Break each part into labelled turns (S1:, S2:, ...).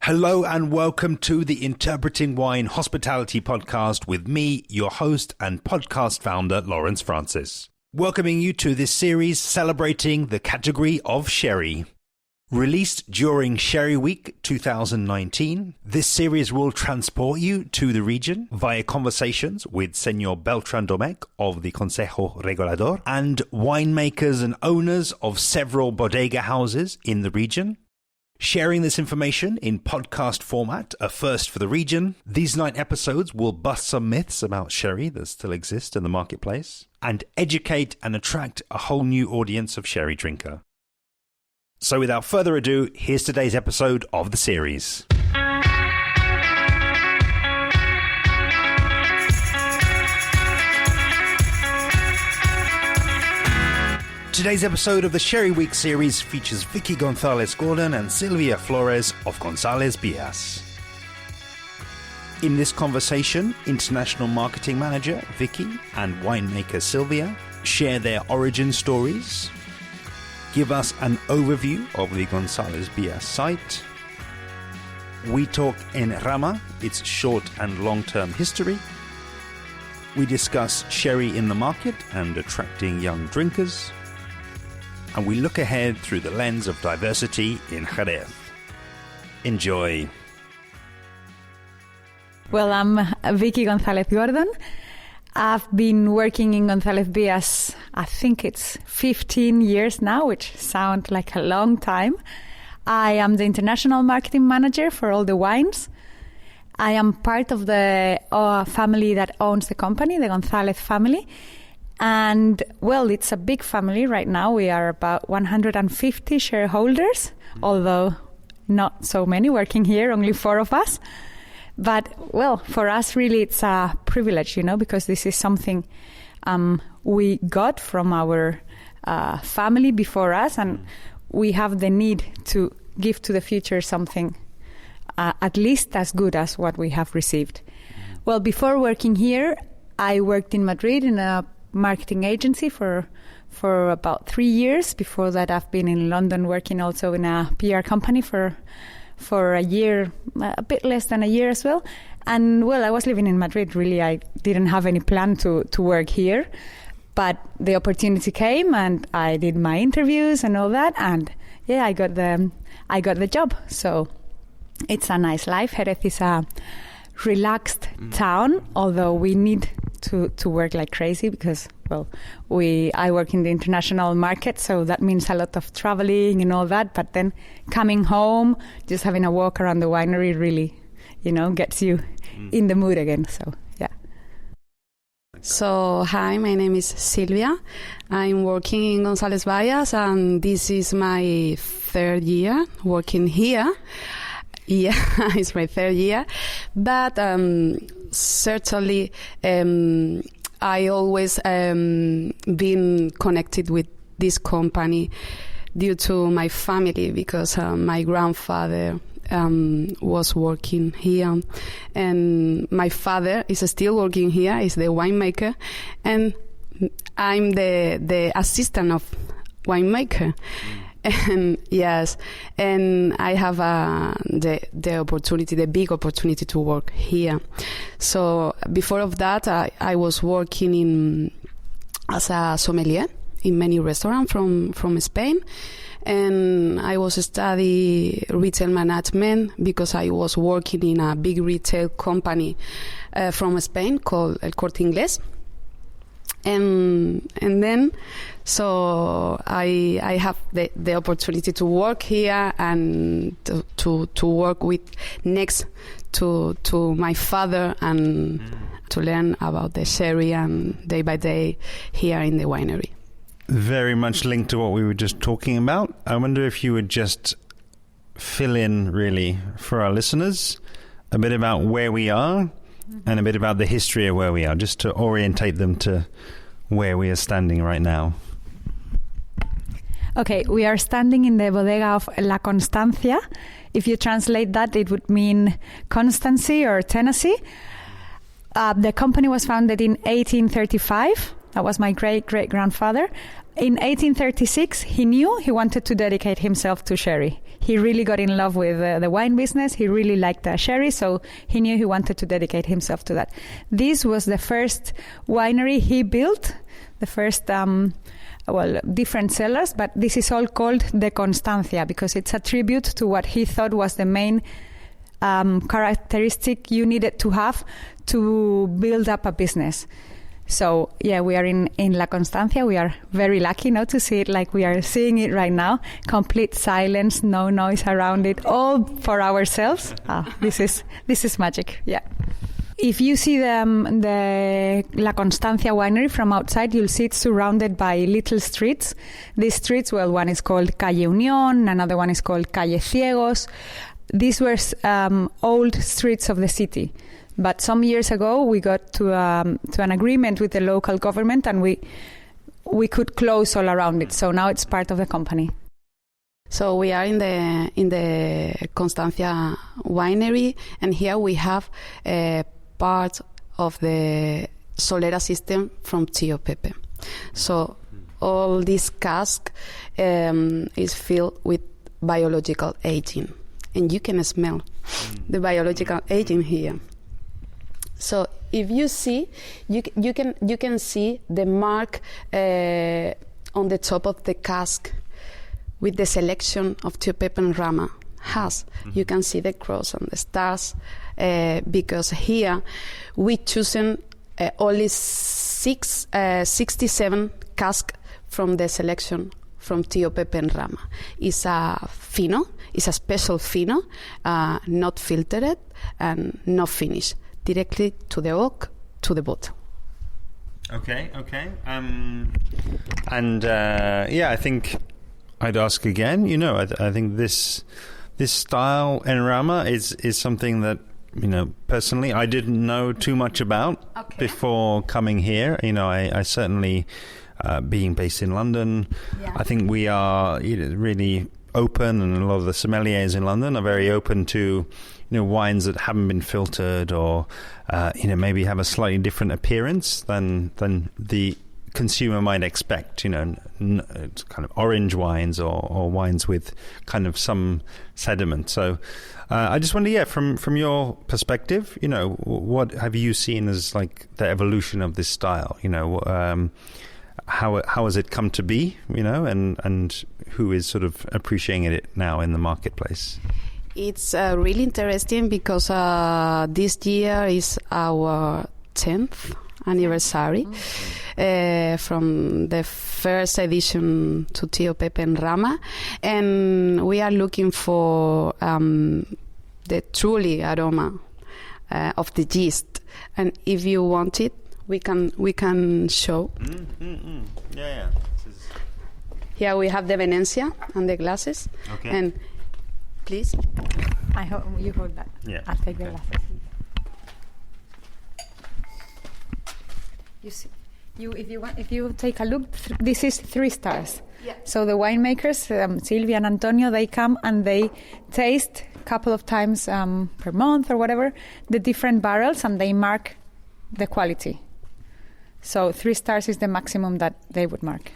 S1: Hello and welcome to the Interpreting Wine Hospitality Podcast with me, your host and podcast founder, Lawrence Francis. Welcoming you to this series celebrating the category of sherry. Released during Sherry Week 2019, this series will transport you to the region via conversations with Señor Beltrán Domecq of the Consejo Regulador and winemakers and owners of several bodega houses in the region. Sharing this information in podcast format, a first for the region. These 9 episodes will bust some myths about sherry that still exist in the marketplace and educate and attract a whole new audience of sherry drinker. So without further ado, here's today's episode of the series. Today's episode of the Sherry Week series features Vicky Gonzalez-Gordon and Silvia Flores of González Byass. In this conversation, International Marketing Manager Vicky and winemaker Silvia share their origin stories, give us an overview of the González Byass site. We talk in Rama, its short and long-term history. We discuss sherry in the market and attracting young drinkers. And we look ahead through the lens of diversity in Jerez. Enjoy.
S2: Well, I'm Vicky Gonzalez-Gordon. I've been working in González Byass, I think it's 15 years now, which sounds like a long time. I am the international marketing manager for all the wines. I am part of the family that owns the company, the González family. And, well, it's a big family right now. We are about 150 shareholders, although not so many working here, only 4 of us. But, well, for us, really, it's a privilege, because this is something we got from our family before us, and we have the need to give to the future something at least as good as what we have received. Well, before working here, I worked in Madrid in a marketing agency for about 3 years. Before that, I've been in London working also in a PR company for a year, a bit less than a year as well. And, well, I was living in Madrid, really. I didn't have any plan to work here. But the opportunity came and I did my interviews and all that. And, yeah, I got the job. So it's a nice life. Jerez is a relaxed town, although we need to work like crazy because, well, I work in the international market, so that means a lot of traveling and all that. But then coming home, just having a walk around the winery really, gets you in the mood again. So, yeah.
S3: So, hi, my name is Silvia. I'm working in González Byass, and this is my 3rd year working here. Yeah, it's my 3rd year. But certainly, I always been connected with this company due to my family because my grandfather was working here, and my father is still working here. He's the winemaker, and I'm the assistant of winemaker. And yes, and I have the opportunity, the big opportunity to work here. So before of that, I was working as a sommelier in many restaurants from Spain, and I was studying retail management because I was working in a big retail company from Spain called El Corte Inglés. And then, so I have the opportunity to work here and to work with next to my father and to learn about the sherry and day by day here in the winery.
S1: Very much linked to what we were just talking about. I wonder if you would just fill in, really, for our listeners, a bit about where we are and a bit about the history of where we are, just to orientate them to where we are standing right now.
S2: Okay, we are standing in the bodega of La Constancia. If you translate that, it would mean constancy or tenacy. The company was founded in 1835. That was my great-great-grandfather. In 1836, he knew he wanted to dedicate himself to sherry. He really got in love with the wine business. He really liked sherry, so he knew he wanted to dedicate himself to that. This was the first winery he built, the first, different cellars, but this is all called the Constancia because it's a tribute to what he thought was the main characteristic you needed to have to build up a business. So, yeah, we are in La Constancia. We are very lucky not to see it like we are seeing it right now. Complete silence, no noise around it, all for ourselves. This is magic, yeah. If you see the La Constancia winery from outside, you'll see it surrounded by little streets. These streets, well, one is called Calle Unión, another one is called Calle Ciegos. These were old streets of the city. But some years ago, we got to an agreement with the local government, and we could close all around it. So now it's part of the company.
S3: So we are in the Constancia winery, and here we have a part of the Solera system from Tío Pepe. So all this cask is filled with biological aging, and you can smell the biological aging here. So if you see, you can see the mark on the top of the cask with the selection of Tío Pepe and Rama has. You can see the cross and the stars because here we chosen only 67 casks from the selection from Tío Pepe and Rama. It's a fino, it's a special fino, not filtered and not finished. Directly to the oak, to the bottle.
S1: Okay. I think I'd ask again. I think this style en Rama is something that personally I didn't know too much about before coming here. I certainly, being based in London, I think we are really open, and a lot of the sommeliers in London are very open to wines that haven't been filtered or maybe have a slightly different appearance than the consumer might expect. Kind of orange wines or wines with kind of some sediment. So I just wonder, from your perspective, what have you seen as like the evolution of this style? How has it come to be? And who is sort of appreciating it now in the marketplace?
S3: It's really interesting because this year is our 10th anniversary from the first edition to Tío Pepe and Rama, and we are looking for the truly aroma of the yeast. And if you want it, we can show.
S1: Yeah.
S3: Here we have the Venencia and the glasses.
S1: Okay.
S3: And please.
S2: I hope you hold that.
S1: Yeah.
S2: I'll take the glasses. You see, if you take a look, this is 3 stars.
S3: Yeah.
S2: So the winemakers, Silvia and Antonio, they come and they taste a couple of times per month or whatever the different barrels, and they mark the quality. So 3 stars is the maximum that they would mark.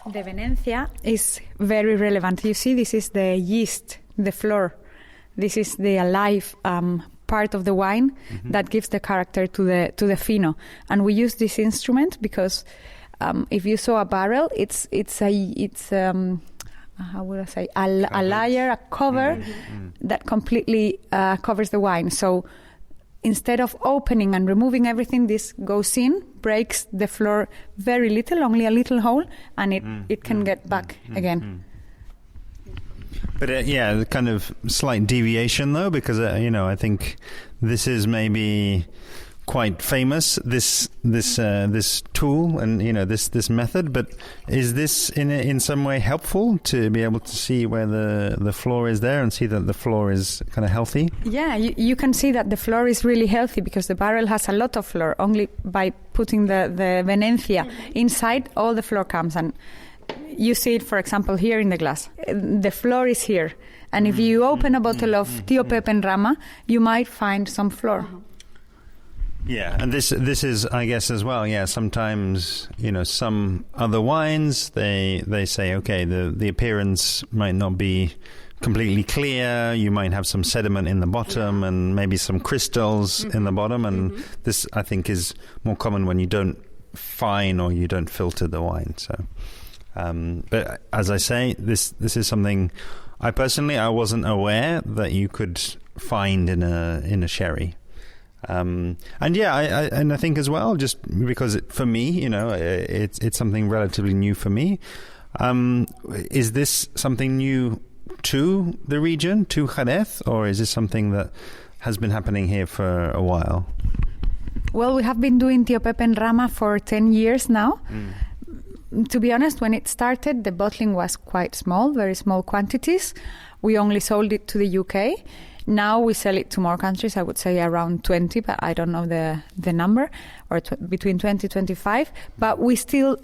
S2: The Venencia is very relevant. You see, this is the yeast, the flor. This is the alive part of the wine that gives the character to the fino. And we use this instrument because if you saw a barrel, it's how would I say, a layer, a cover that completely covers the wine. So instead of opening and removing everything, this goes in, breaks the floor very little, only a little hole, and it can get back again.
S1: But the kind of slight deviation though, because I think this is maybe quite famous, this tool and this method. But is this in some way helpful to be able to see where the floor is there and see that the floor is kind of healthy? Yeah,
S2: you can see that the floor is really healthy because the barrel has a lot of floor. Only by putting the Venencia inside, all the floor comes. And you see it, for example, here in the glass. The floor is here. And if you open a bottle of Tío Pepe and Rama, you might find some floor.
S1: Yeah, and this is, I guess, as well. Yeah, sometimes some other wines they say, okay, the appearance might not be completely clear. You might have some sediment in the bottom and maybe some crystals in the bottom, and this I think is more common when you don't fine or you don't filter the wine. So, but as I say, this is something I wasn't aware that you could find in a sherry. And I think as well, just because for me, it's something relatively new for me. Is this something new to the region, to Jerez, or is this something that has been happening here for a while?
S2: Well, we have been doing Tío Pepe and Rama for 10 years now. To be honest, when it started, the bottling was quite small, very small quantities. We only sold it to the UK. Now we sell it to more countries, I would say around 20, but I don't know the number, or between 20 25. But we still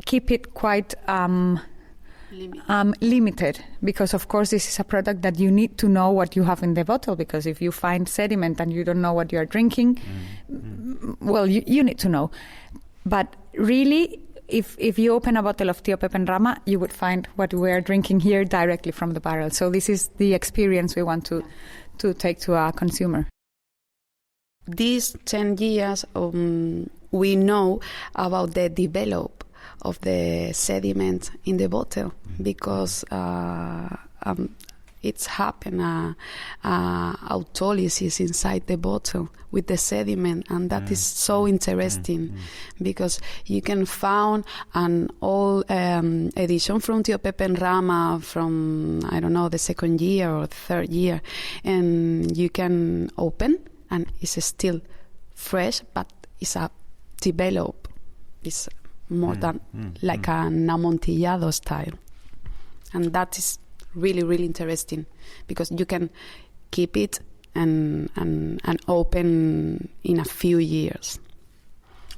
S2: keep it quite limited, because of course this is a product that you need to know what you have in the bottle, because if you find sediment and you don't know what you are drinking, well, you need to know. But really, if you open a bottle of Tío Pepe and Rama, you would find what we are drinking here directly from the barrel. So this is the experience we want to take to our consumer.
S3: These 10 years, we know about the development of the sediment in the bottle, because it's happened autolysis inside the bottle with the sediment, and that is so interesting because you can find an old edition from Tío Pepe and Rama from, I don't know, the second year or third year, and you can open and it's still fresh, but it's a developed, it's more than like an amontillado style, and that is really, really interesting because you can keep it and open in a few years.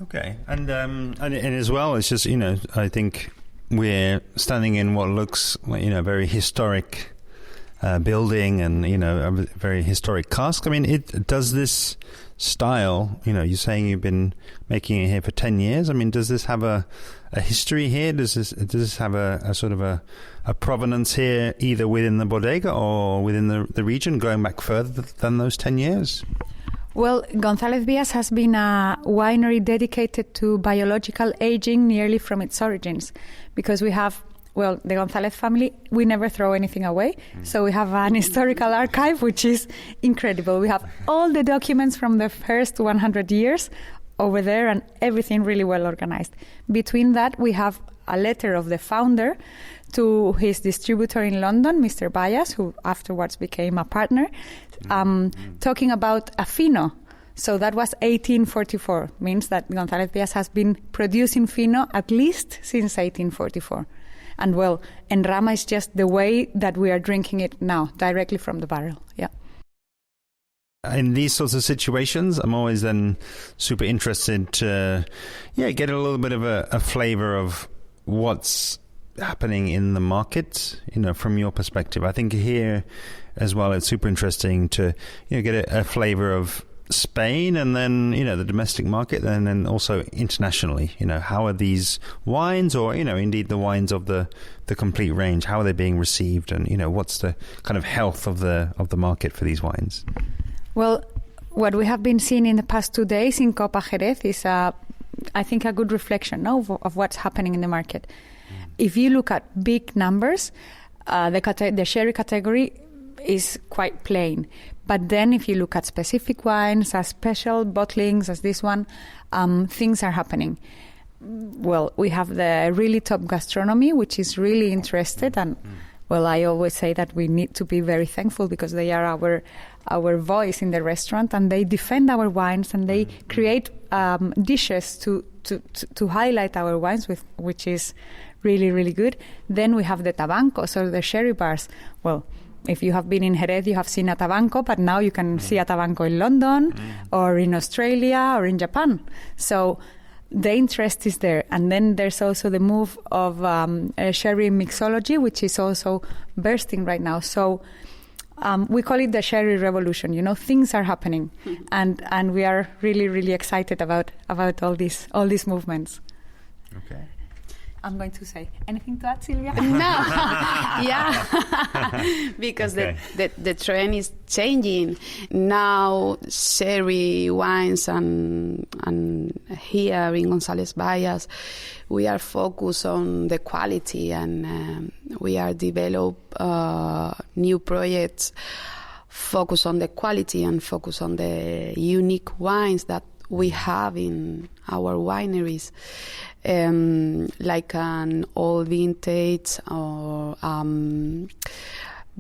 S1: Okay, and as well, it's just I think we're standing in what looks like very historic building and a very historic cask. I mean, does this style, you're saying you've been making it here for 10 years. I mean, does this have a history here? Does this have a sort of a provenance here, either within the bodega or within the region, going back further than those 10 years?
S2: Well, González Byass has been a winery dedicated to biological aging nearly from its origins, because we have, well, the González family, we never throw anything away. So we have an historical archive, which is incredible. We have all the documents from the first 100 years over there, and everything really well organized. Between that, we have a letter of the founder to his distributor in London, Mr. Byass, who afterwards became a partner, talking about a Fino. So that was 1844, means that González Byass has been producing Fino at least since 1844. And well, en Rama is just the way that we are drinking it now, directly from the barrel. Yeah.
S1: In these sorts of situations, I'm always then super interested to, get a little bit of a flavor of what's happening in the market, from your perspective. I think here as well, it's super interesting to, get a flavor of Spain and then, the domestic market, and then also internationally, how are these wines or, indeed the wines of the complete range, how are they being received, and, what's the kind of health of the market for these wines?
S2: Well, what we have been seeing in the past 2 days in Copa Jerez is, I think, a good reflection of what's happening in the market. If you look at big numbers, the sherry category is quite plain. But then if you look at specific wines, as special bottlings as this one, things are happening. Well, we have the really top gastronomy, which is really interested. And, well, I always say that we need to be very thankful because they are our voice in the restaurant, and they defend our wines, and they create dishes to highlight our wines, which is really, really good. Then we have the tabancos, or the sherry bars. Well, if you have been in Jerez, you have seen a tabanco, but now you can see a tabanco in London or in Australia or in Japan. So the interest is there. And then there's also the move of sherry mixology, which is also bursting right now. So we call it the sherry revolution. You know, things are happening, and we are really, really excited about all these movements.
S1: Okay.
S2: I'm going to say anything to add, Silvia?
S3: No, yeah, because
S1: okay.
S3: the trend is changing now. Sherry wines and here in González Byass, we are focused on the quality, and we are develop new projects focus on the quality and focus on the unique wines that we have in our wineries. Like an old vintage or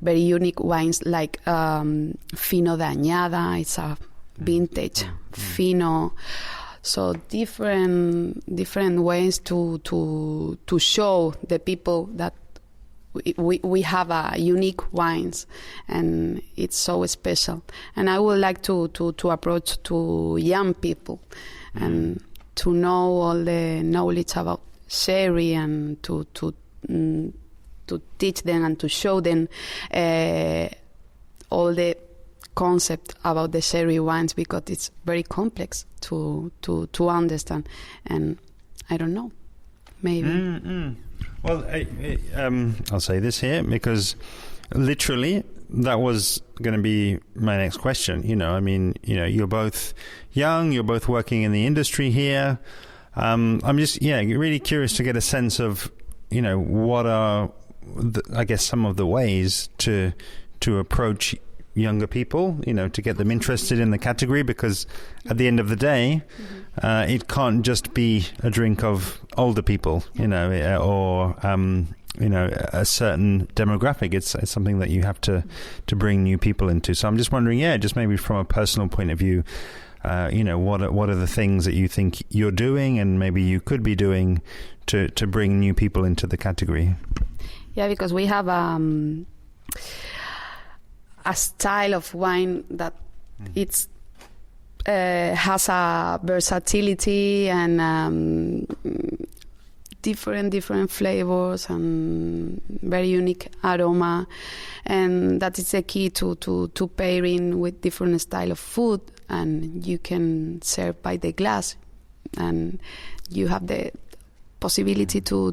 S3: very unique wines like Fino d'Añada. It's a vintage Fino. So different ways to show the people that we have unique wines, and it's so special. And I would like to approach to young people and to know all the knowledge about sherry, and to teach them and to show them all the concept about the sherry wines, because it's very complex to understand. And I don't know, maybe.
S1: Well, I'll say this here because literally that was going to be my next question. You know, I mean, you know, you're both young, you're both working in the industry here. I'm just, really curious to get a sense of, you know, what are, I guess, some of the ways to approach younger people, you know, to get them interested in the category, because at the end of the day, it can't just be a drink of older people, you know, or you know, a certain demographic. It's something that you have to bring new people into. So I'm just wondering, just maybe from a personal point of view, you know, what are the things that you think you're doing and maybe you could be doing to bring new people into the category?
S3: Yeah, because we have a style of wine that it's has a versatility and different flavors and very unique aroma, and that is the key to pairing with different style of food. And you can serve by the glass, and you have the possibility to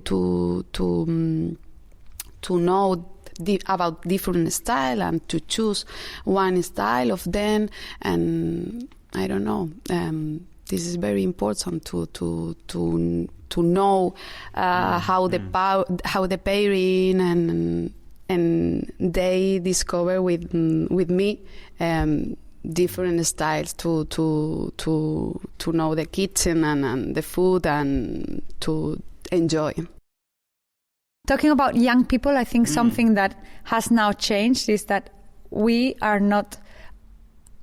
S3: know about different style and to choose one style of them. And I don't know, this is very important to know how the pairing, and they discover with me different styles to know the kitchen and the food and to enjoy.
S2: Talking about young people, I think something that has now changed is that we are not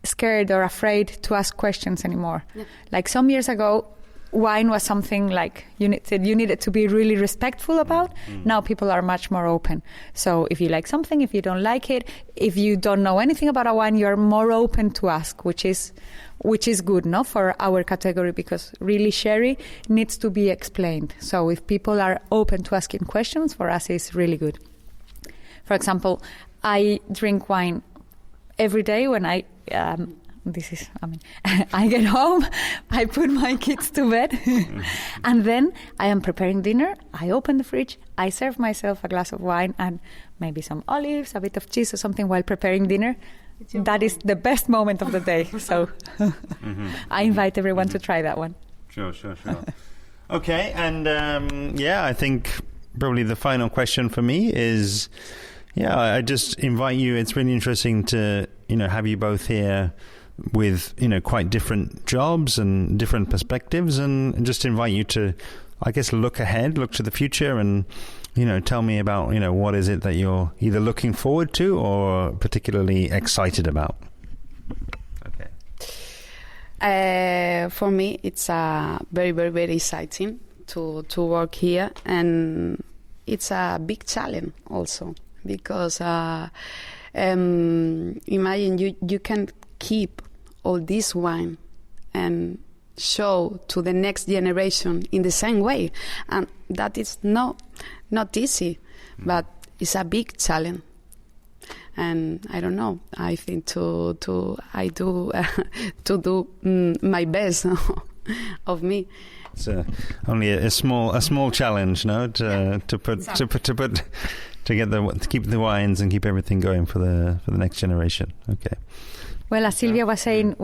S2: scared or afraid to ask questions anymore. Yeah. Like some years ago, wine was something like you needed to be really respectful about. Now people are much more open. So if you like something, if you don't like it, if you don't know anything about a wine, you're more open to ask, which is good, no, for our category, because really sherry needs to be explained. So if people are open to asking questions, for us it's really good. For example, I drink wine every day when I get home, I put my kids to bed, and then I am preparing dinner. I open the fridge, I serve myself a glass of wine and maybe some olives, a bit of cheese or something while preparing dinner. That is the best moment of the day. So I invite everyone to try that one.
S1: Sure. Okay, and I think probably the final question for me is, I just invite you. It's really interesting to, have you both here with, quite different jobs and different perspectives, and just invite you to, I guess, look ahead, look to the future, and, tell me about, what is it that you're either looking forward to or particularly excited about?
S3: Okay. For me, it's very, very, very exciting to work here, and it's a big challenge also, because imagine you can keep all this wine and show to the next generation in the same way, and that is not easy, but it's a big challenge. and I don't know. I think to do my best of me.
S1: It's only a small challenge, no, to keep the wines and keep everything going for the next generation. Okay.
S2: Well, as Silvia was saying,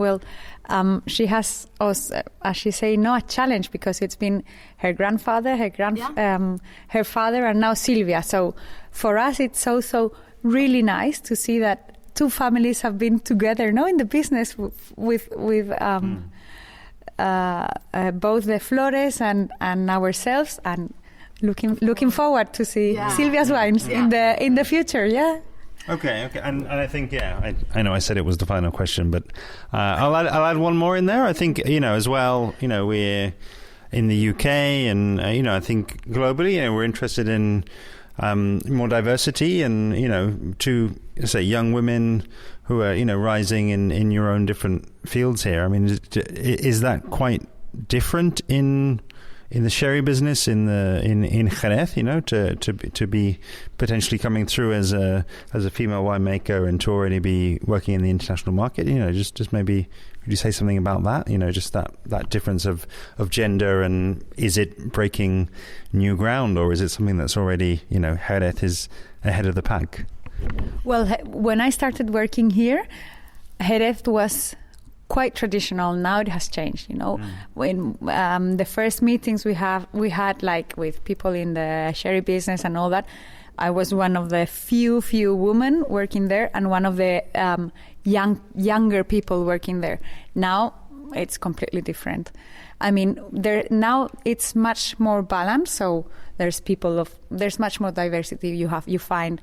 S2: she has us, as she say, a challenge, because it's been her grandfather, her father, and now Silvia. So for us, it's also really nice to see that two families have been together, in the business with both the Flores and ourselves, and looking forward to see Silvia's wines in the future. Yeah.
S1: Okay, and I think I know I said it was the final question, but I'll add one more in there. I think as well. We're in the UK, and I think globally, we're interested in more diversity, and to say young women who are rising in your own different fields here. I mean, is that quite different in the sherry business in Jerez, to be potentially coming through as a female winemaker and to already be working in the international market? Just maybe could you say something about that? Just that difference of gender, and is it breaking new ground, or is it something that's already Jerez is ahead of the pack?
S2: Well, when I started working here, Jerez was quite traditional. Now it has changed. When the first meetings we had like with people in the sherry business and all that, I was one of the few women working there, and one of the younger people working there. Now it's completely different. I mean, now it's much more balanced. So there's much more diversity. You find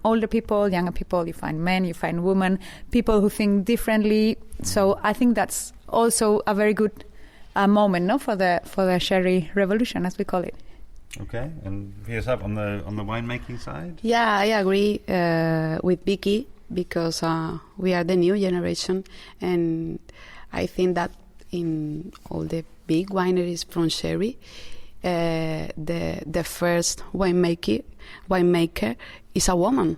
S2: older people, younger people. You find men, you find women, people who think differently. So I think that's also a very good moment, for the sherry revolution, as we call it.
S1: Okay, and here's up on the winemaking side.
S3: Yeah, I agree with Vicky, because we are the new generation, and I think that in all the big wineries from sherry, the first winemaker is a woman.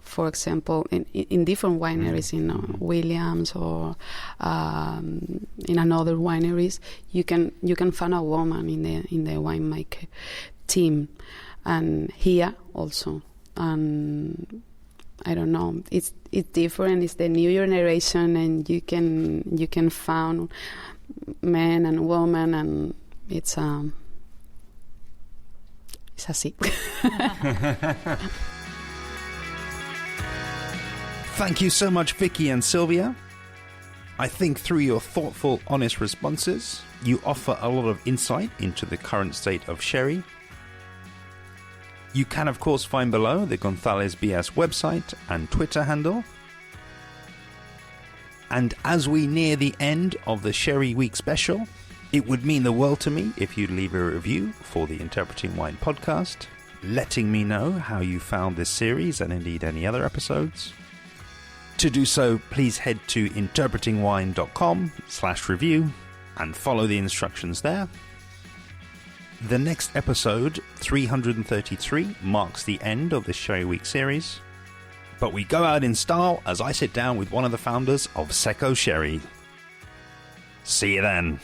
S3: For example, in different wineries, Williams or in another wineries, you can find a woman in the winemaker team, and here also. And I don't know, it's different. It's the new generation, and you can find men and women, and it's así.
S1: Thank you so much, Vicky and Silvia. I think through your thoughtful, honest responses, you offer a lot of insight into the current state of sherry. You can, of course, find below the González Byass website and Twitter handle. And as we near the end of the Sherry Week special, it would mean the world to me if you'd leave a review for the Interpreting Wine podcast, letting me know how you found this series and indeed any other episodes. To do so, please head to interpretingwine.com/review and follow the instructions there. The next episode, 333, marks the end of the Sherry Week series. But we go out in style as I sit down with one of the founders of Seco Sherry. See you then.